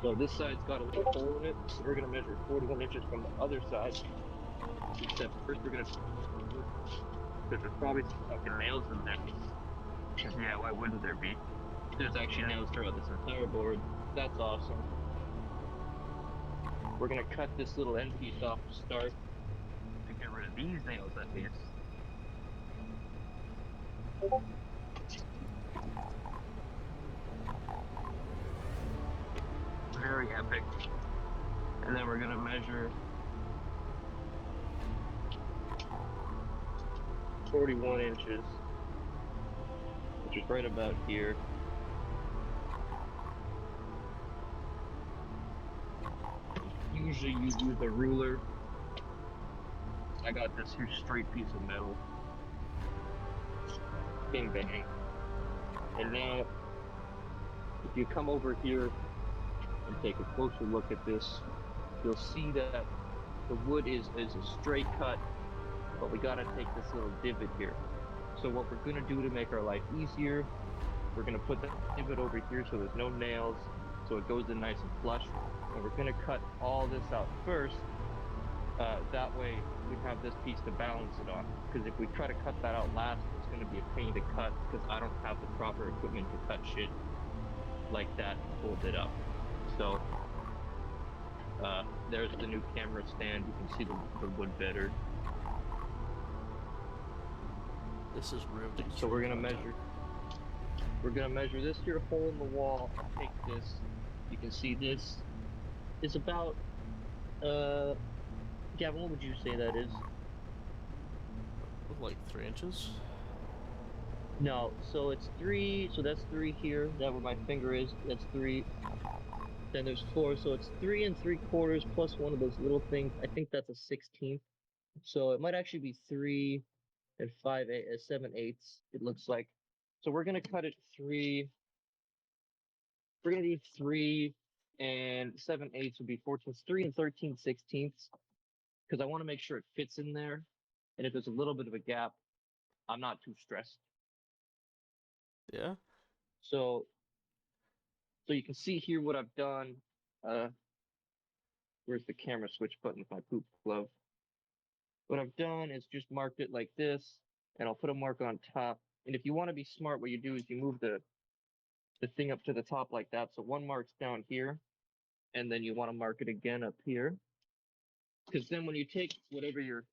So this side's got a little hole in it, so we're gonna measure 41 inches from the other side. Except first we're gonna, because there's probably some fucking nails in there. Yeah, why wouldn't there be? There's actually nails throughout this entire board. That's awesome. We're gonna cut this little end piece off to start to get rid of these nails at least. Very epic. And then we're gonna measure 41 inches, which is right about here. Usually you use a ruler. I got this here straight piece of metal. Bing bang. And now, if you come over here and take a closer look at this, you'll see that the wood is a straight cut, but we gotta take this little divot here. So what we're gonna do to make our life easier, we're gonna put the divot over here so there's no nails, so it goes in nice and flush. And we're gonna cut all this out first. That way we have this piece to balance it on. Because if we try to cut that out last, it's gonna be a pain to cut because I don't have the proper equipment to cut shit like that and hold it up. So there's the new camera stand. You can see the wood better. This is riveting. So we're gonna measure. We're gonna measure this here hole in the wall. I'll take this. You can see this is about. Gavin, what would you say that is? Like 3 inches? No, so it's 3. So that's 3 here. That where my finger is. That's 3. Then there's 4. So it's 3 3/4 plus one of those little things. I think that's a 16th. So it might actually be 3 7/8. It looks like. So we're gonna cut it 3. We're gonna do 3 7/8 would be 14. 3 13/16. Because I want to make sure it fits in there, and if there's a little bit of a gap, I'm not too stressed. Yeah. So you can see here what I've done. Where's the camera switch button with my poop glove? What I've done is just marked it like this, and I'll put a mark on top. And if you want to be smart, what you do is you move the thing up to the top like that. So one mark's down here, and then you want to mark it again up here. Because then when you take whatever your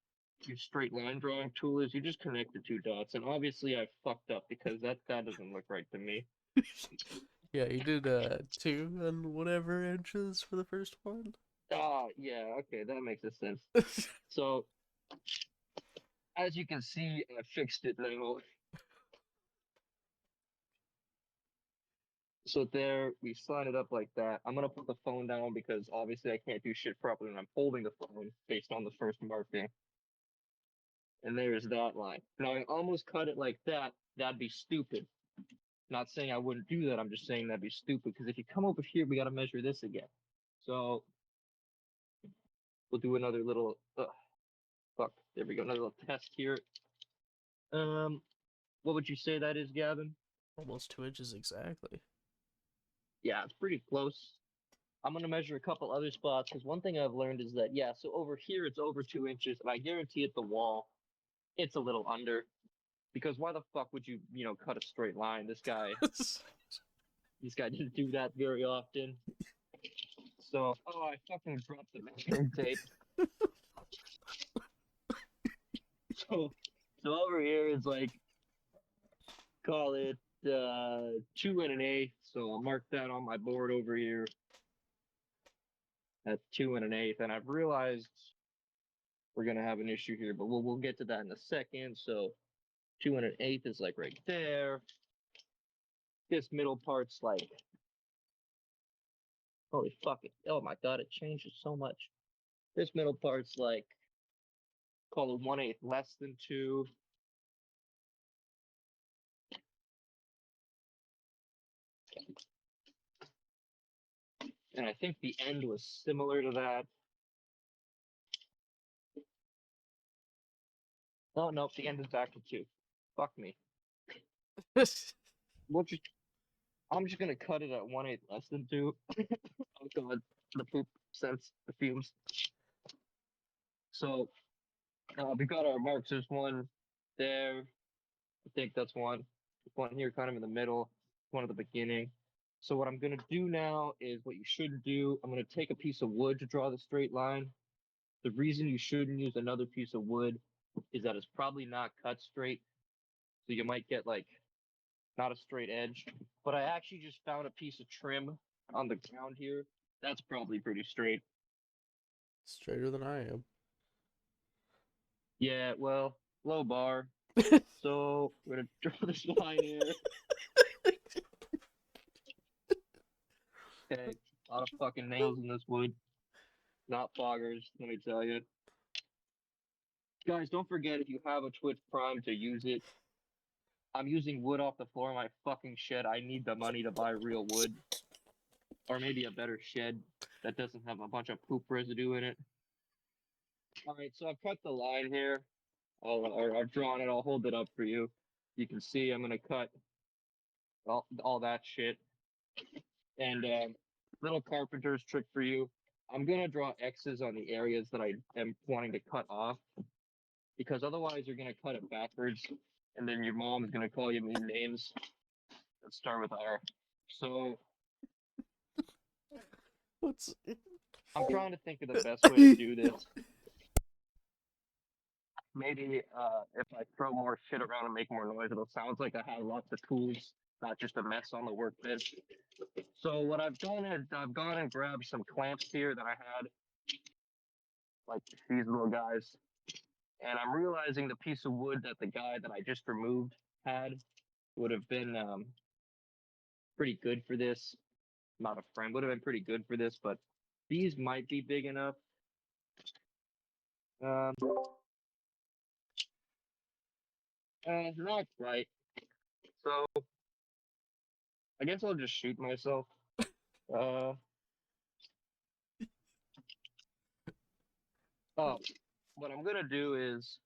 straight line drawing tool is, you just connect the 2 dots. And obviously I fucked up because that doesn't look right to me. Yeah, you did 2 and whatever inches for the first one. Ah, yeah, okay, that makes sense. So, as you can see, I fixed it now. So there, we slide it up like that. I'm gonna put the phone down because obviously I can't do shit properly when I'm holding the phone based on the first marking. And there's that line. Now I almost cut it like that. That'd be stupid. Not saying I wouldn't do that. I'm just saying that'd be stupid because if you come over here, we got to measure this again. So we'll do another little. Fuck. There we go. Another little test here. What would you say that is, Gavin? Almost 2 inches exactly. Yeah, it's pretty close. I'm gonna measure a couple other spots because one thing I've learned is that so over here it's over 2 inches, and I guarantee at the wall, it's a little under. Because why the fuck would you cut a straight line? This guy didn't do that very often. So, I fucking dropped the measuring tape. So over here is like, call it 2 1/8. So I'll mark that on my board over here. That's 2 1/8, and I've realized we're gonna have an issue here, but we'll get to that in a second. So 2 1/8 is like right there. This middle part's like, holy fuck it! Oh my god, it changes so much. This middle part's like, call it 1/8 less than 2. And I think the end was similar to that. Oh no, the end is back to 2. Fuck me. We'll just I'm just gonna cut it at 1/8 less than 2. Oh god, the poop sense, the fumes. So we got our marks. There's one there. I think that's one. One here, kind of in the middle. One at the beginning. So what I'm gonna do now is what you shouldn't do. I'm gonna take a piece of wood to draw the straight line. The reason you shouldn't use another piece of wood is that it's probably not cut straight, so you might get like not a straight edge. But I actually just found a piece of trim on the ground here. That's probably pretty straight. Straighter than I am. Yeah, well, low bar. So we're gonna draw this line here. Okay, a lot of fucking nails in this wood. Not foggers, let me tell you. Guys, don't forget if you have a Twitch Prime to use it. I'm using wood off the floor of my fucking shed. I need the money to buy real wood. Or maybe a better shed that doesn't have a bunch of poop residue in it. Alright, so I've cut the line here. I've drawn it. I'll hold it up for you. You can see I'm going to cut all that shit. And little carpenter's trick for you. I'm going to draw X's on the areas that I am wanting to cut off. Because otherwise you're going to cut it backwards. And then your mom is going to call you mean names. Let's start with R. So What's I'm trying to think of the best way to do this. Maybe if I throw more shit around and make more noise, it'll sound like I have lots of tools, not just a mess on the workbench. So what I've done is I've gone and grabbed some clamps here that I had, like these little guys, and I'm realizing the piece of wood that the guy that I just removed had would have been pretty good for this. Not a friend, would have been pretty good for this, but these might be big enough. Um, not quite. So I guess I'll just shoot myself. Uh, oh, what I'm gonna do is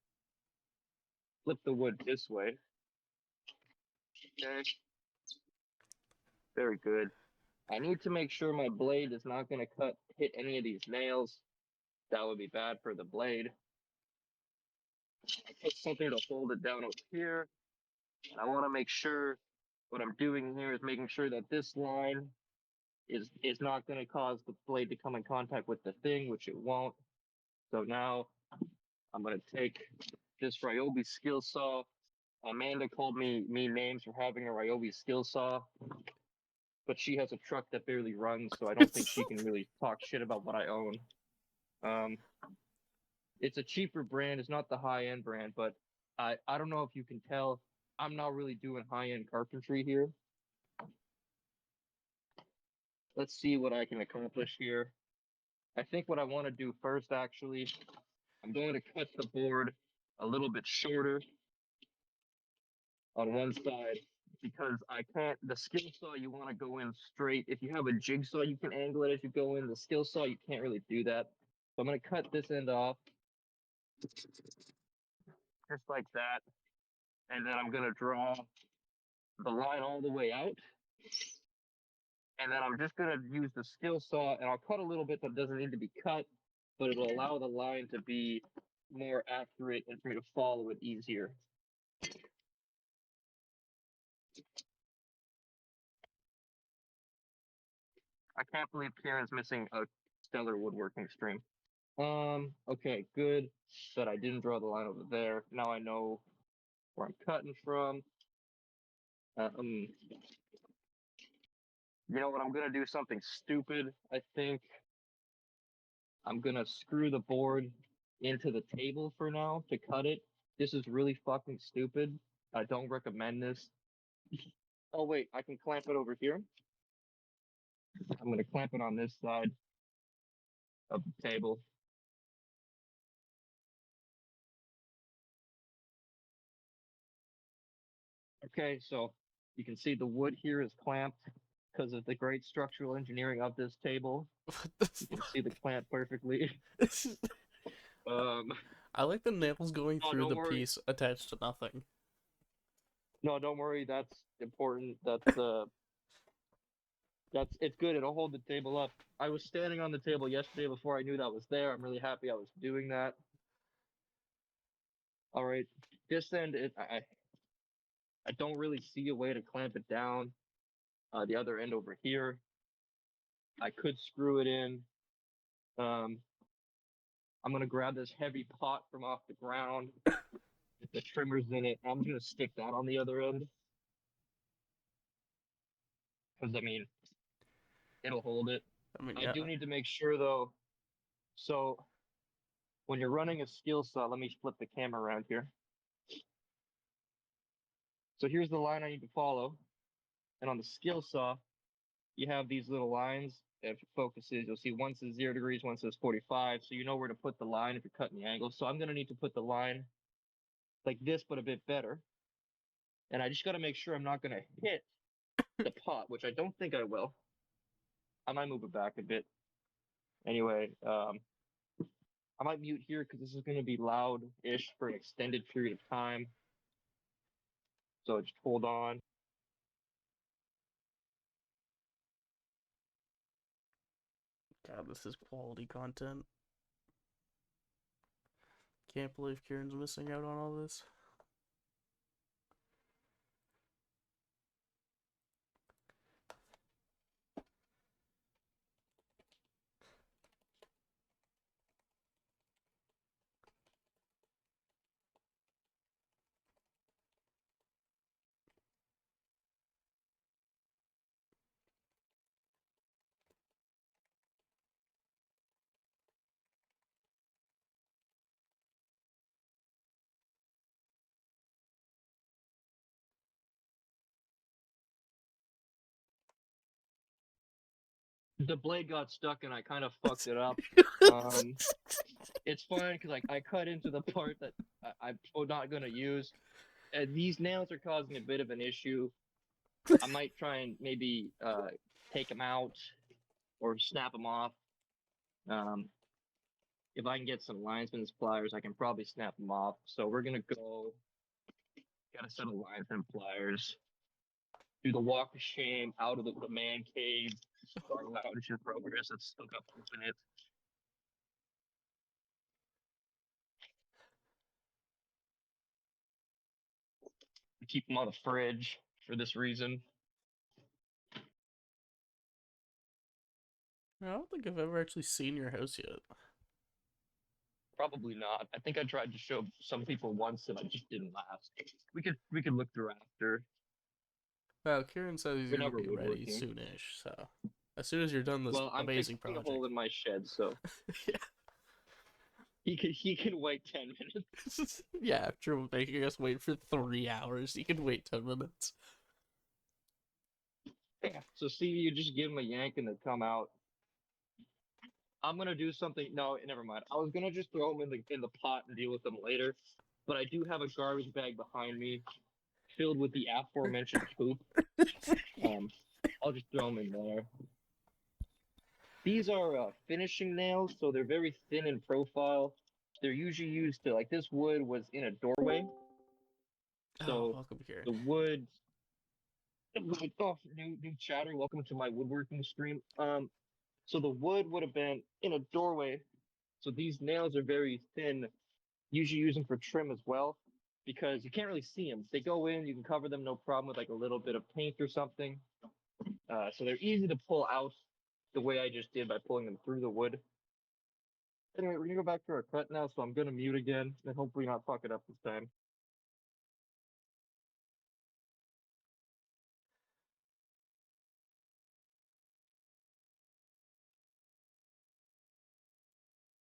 flip the wood this way. Okay, very good. I need to make sure my blade is not gonna hit any of these nails. That would be bad for the blade. I put something to hold it down over here. And I want to make sure what I'm doing here is making sure that this line is not going to cause the blade to come in contact with the thing, which it won't. So now I'm going to take this Ryobi skill saw. Amanda called me mean names for having a Ryobi skill saw, but she has a truck that barely runs, so I don't think she can really talk shit about what I own. Um, it's a cheaper brand. It's not the high end brand, but I don't know if you can tell. I'm not really doing high end carpentry here. Let's see what I can accomplish here. I think what I want to do first, actually, I'm going to cut the board a little bit shorter on one side because I can't, the skill saw, you want to go in straight. If you have a jigsaw, you can angle it as you go in. The skill saw, you can't really do that. So I'm going to cut this end off just like that. And then I'm going to draw the line all the way out. And then I'm just going to use the skill saw and I'll cut a little bit that doesn't need to be cut, but it'll allow the line to be more accurate and for me to follow it easier. I can't believe Kieran's missing a stellar woodworking stream. Okay, good that I didn't draw the line over there. Now I know where I'm cutting from. You know what? I'm gonna do something stupid. I think I'm gonna screw the board into the table for now to cut it. This is really fucking stupid. I don't recommend this. Oh wait, I can clamp it over here. I'm gonna clamp it on this side of the table. Okay, so you can see the wood here is clamped because of the great structural engineering of this table. what the You can see the clamp perfectly. um, I like the nails going no, through don't the worry. piece attached to nothing. No, don't worry. That's important. That's It's good. It'll hold the table up. I was standing on the table yesterday before I knew that was there. I'm really happy I was doing that. All right, this end, I don't really see a way to clamp it down. The other end over here, I could screw it in. Um, I'm gonna grab this heavy pot from off the ground with the trimmers in it. I'm gonna stick that on the other end because I mean it'll hold it. I mean, I yeah. do need to make sure though. So when you're running a skill saw, let me flip the camera around here. So here's the line I need to follow, and on the skill saw, you have these little lines. If it focuses, you'll see one says 0 degrees, one says 45. So you know where to put the line if you're cutting the angle. So I'm gonna need to put the line like this, but a bit better. And I just got to make sure I'm not going to hit the pot, which I don't think I will. I might move it back a bit. Anyway, I might mute here because this is going to be loud-ish for an extended period of time. So just hold on. God, this is quality content. Can't believe Kieran's missing out on all this. The blade got stuck and I kind of fucked it up. Um, it's fine because I cut into the part that I'm not going to use. These nails are causing a bit of an issue. I might try and maybe take them out or snap them off. Um, if I can get some linesman's pliers, I can probably snap them off. So we're gonna go. Got a set of linesman pliers. Do the walk of shame out of the man cave. Start loud as your progress. Let's still got poop in it. Keep them on the fridge for this reason. I don't think I've ever actually seen your house yet. Probably not. I think I tried to show some people once and I just didn't last. We could look through after. Well, Kieran says he's We're gonna never be ready woodworking. soonish, so as soon as you're done this Well, I'm amazing fixing a hole project. in my shed, so Yeah. he can wait 10 minutes. Yeah, after making us wait for 3 hours, you can wait 10 minutes. Yeah. So see, you just give them a yank and they come out. I'm gonna do something. No, never mind. I was gonna just throw them in the pot and deal with them later, but I do have a garbage bag behind me filled with the aforementioned poop. Um, I'll just throw them in there. These are finishing nails, so they're very thin in profile. They're usually used to like this wood was in a doorway, Oh, so welcome, Kieran. the wood. Oh, new chatter. Welcome to my woodworking stream. So the wood would have been in a doorway. So these nails are very thin. Usually use them for trim as well because you can't really see them. They go in, you can cover them no problem with like a little bit of paint or something. So they're easy to pull out the way I just did by pulling them through the wood. Anyway, we're gonna go back to our cut now, so I'm gonna mute again and hopefully not fuck it up this time.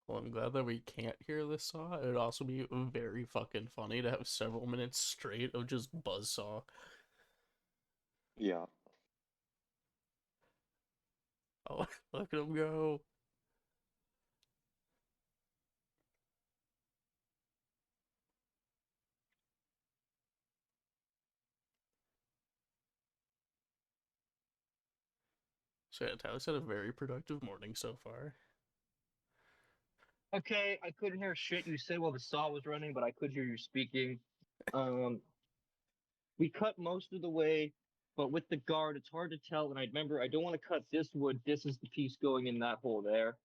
Well, I'm glad that we can't hear this saw. It'd also be very fucking funny to have several minutes straight of just buzzsaw. Yeah. Oh, look at him go. So yeah, Tyler's had a very productive morning so far. Okay, I couldn't hear shit you said while the saw was running, but I could hear you speaking. Um, we cut most of the way but with the guard, it's hard to tell. And I remember I don't want to cut this wood. This is the piece going in that hole there.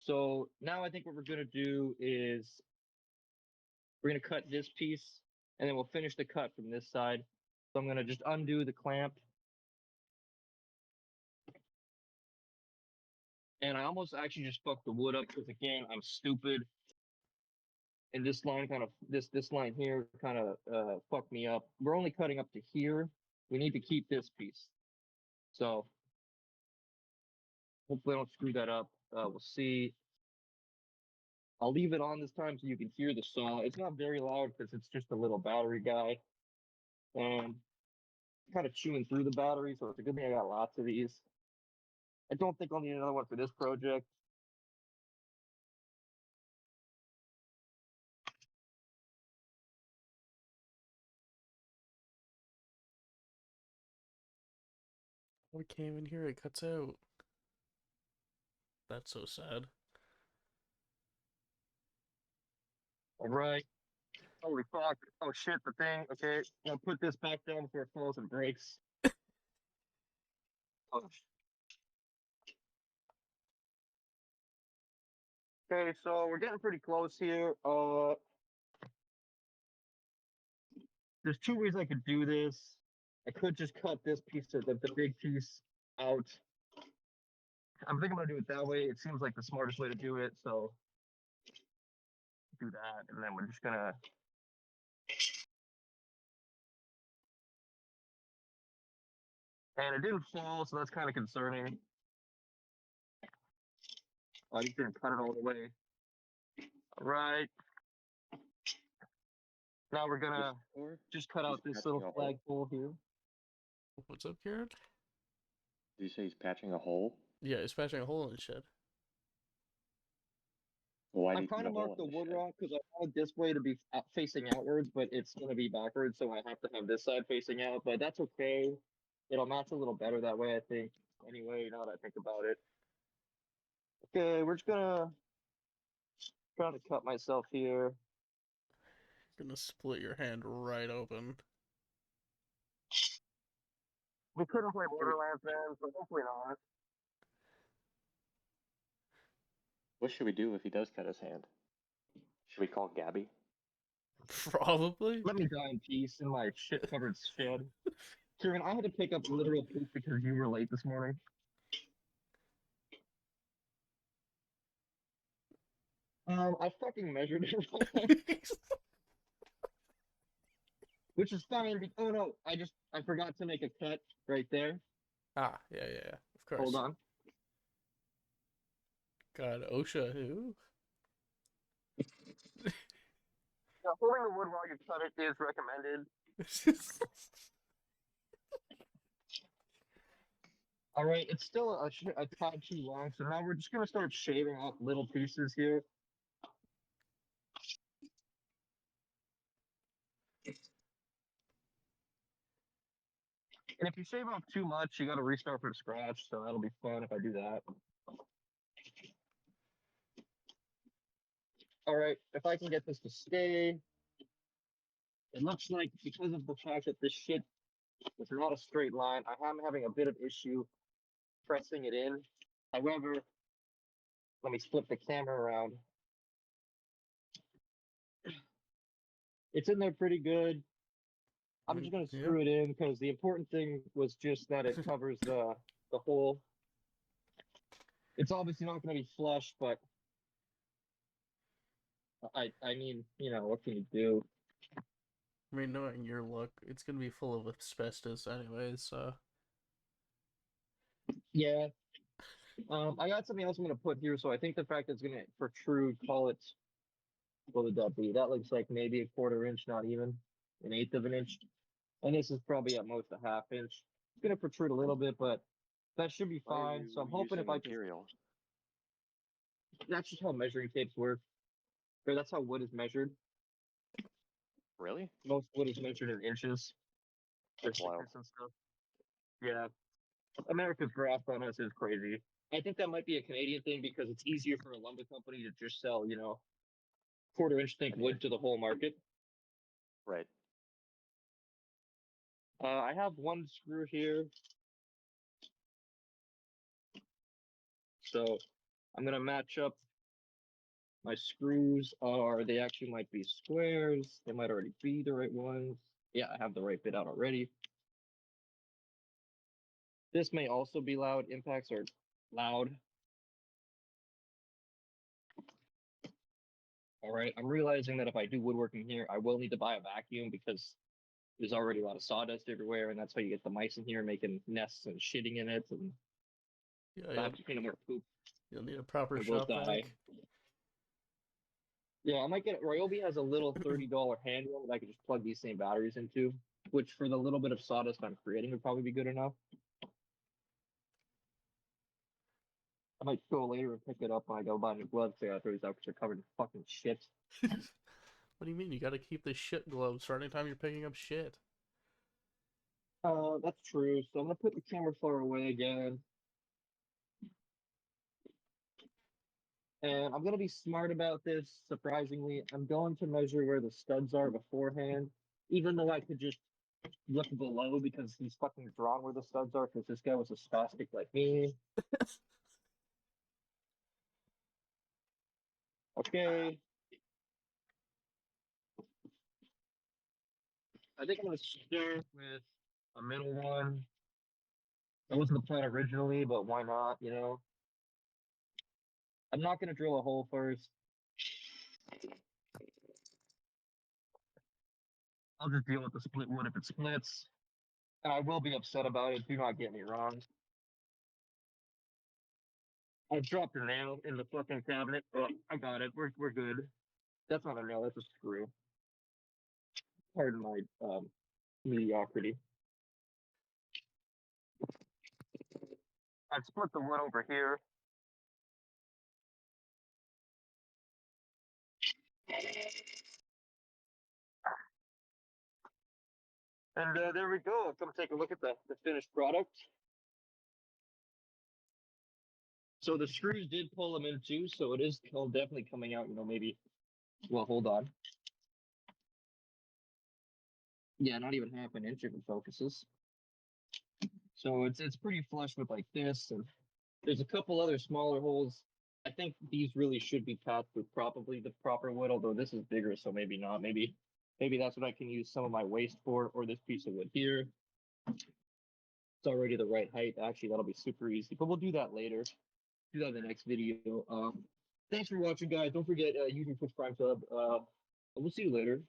So now I think what we're gonna do is we're gonna cut this piece, and then we'll finish the cut from this side. So I'm gonna just undo the clamp. And I almost actually just fucked the wood up because again, I'm stupid. And this line kind of this line here kind of fucked me up. We're only cutting up to here. We need to keep this piece. So hopefully I don't screw that up. We'll see. I'll leave it on this time so you can hear the saw. It's not very loud because it's just a little battery guy. And kind of chewing through the battery, so it's a good thing I got lots of these. I don't think I'll need another one for this project. We can't even hear it cuts out. That's so sad. All right. Holy fuck. Oh shit, the thing. Okay, I'll put this back down before it falls and breaks. Oh. Okay, so we're getting pretty close here. There's two ways I could do this. I could just cut this piece of the big piece out. I'm thinking I'm gonna do it that way. It seems like the smartest way to do it, so do that, and then we're just gonna. And it didn't fall, so that's kind of concerning. I just didn't cut it all the way. All right. Now we're gonna just cut out this little flagpole here. What's up, Kieran? Did you say he's patching a hole? Yeah, he's patching a hole in the shed. Why I'm trying to mark the wood rock because I wanted this way to be facing outwards, but it's going to be backwards, so I have to have this side facing out. But that's okay. It'll match a little better that way, I think. Anyway, now that I think about it. Okay, we're just gonna try to cut myself here. Gonna split your hand right open. We couldn't play Borderlands, man, so hopefully not. What should we do if he does cut his hand? Should we call Gabby? Probably. Let me die in peace in my shit-covered shed. Kieran, I had to pick up literal poop because you were late this morning. I fucking measured it wrong, which is fine. Oh no, I forgot to make a cut right there. Ah, yeah. Of course. Hold on. God, OSHA, who? Yeah, holding the wood while you cut it is recommended. All right, it's still a tad too long, so now we're just gonna start shaving off little pieces here. And if you shave off too much, you gotta restart from scratch, so that'll be fun if I do that. All right, if I can get this to stay. It looks like because of the fact that this shit is not a straight line, I am having a bit of issue pressing it in. However, let me flip the camera around. It's in there pretty good. I'm just gonna screw it in because the important thing was just that it covers the hole. It's obviously not gonna be flush, but I mean, you know, what can you do? I mean, knowing your look, it's gonna be full of asbestos anyways, so. Yeah. I got something else I'm gonna put here, so I think the fact that it's gonna protrude, call it, what would that be? That looks like maybe a quarter inch, not even an eighth of an inch. And this is probably at most a half inch. It's gonna protrude a little bit, but that should be fine. So I'm hoping if I can. That's just how measuring tapes work. Or that's how wood is measured. Really? Most wood is measured in inches. That's wild. And stuff. Yeah. America's graph on us is crazy. I think that might be a Canadian thing because it's easier for a lumber company to just sell, you know, quarter inch thick wood to the whole market. Right. I have one screw here, so I'm gonna match up my screws. Or they actually might be squares. They might already be the right ones. Yeah, I have the right bit out already. This may also be loud. Impacts are loud. All right, I'm realizing that if I do woodworking here, I will need to buy a vacuum because there's already a lot of sawdust everywhere, and that's how you get the mice in here making nests and shitting in it. And Yeah, if I have to clean more poop, you'll need a proper I will shop die. vac. Yeah, I might get Ryobi has a little $30 handle that I could just plug these same batteries into, which for the little bit of sawdust I'm creating would probably be good enough. I might go later and pick it up when I go buy new gloves. So I throw these out because they're covered in fucking shit. What do you mean? You gotta keep the shit gloves for any time you're picking up shit. That's true. So I'm gonna put the camera far away again. And I'm gonna be smart about this, surprisingly. I'm going to measure where the studs are beforehand, even though I could just look below because he's fucking drawn where the studs are because this guy was a spastic like me. Okay. I think I'm gonna start with a middle one. That wasn't the plan originally, but why not, you know? I'm not gonna drill a hole first. I'll just deal with the split wood if it splits. And I will be upset about it, do not get me wrong. I dropped a nail in the fucking cabinet. Oh, I got it. We're good. That's not a nail, that's a screw. Pardon my mediocrity. I split the wood over here. And there we go. Come take a look at the finished product. So the screws did pull them in too, so it is definitely coming out, you know, maybe. Well, hold on. Yeah, not even half an inch if it focuses. So it's pretty flush with like this, and there's a couple other smaller holes. I think these really should be patched with probably the proper wood, although this is bigger, so maybe not. Maybe that's what I can use some of my waste for, or this piece of wood here. It's already the right height. Actually, that'll be super easy, but we'll do that later. Do that in the next video. Thanks for watching, guys. Don't forget, YouTube, Twitch, Prime Sub. We'll see you later.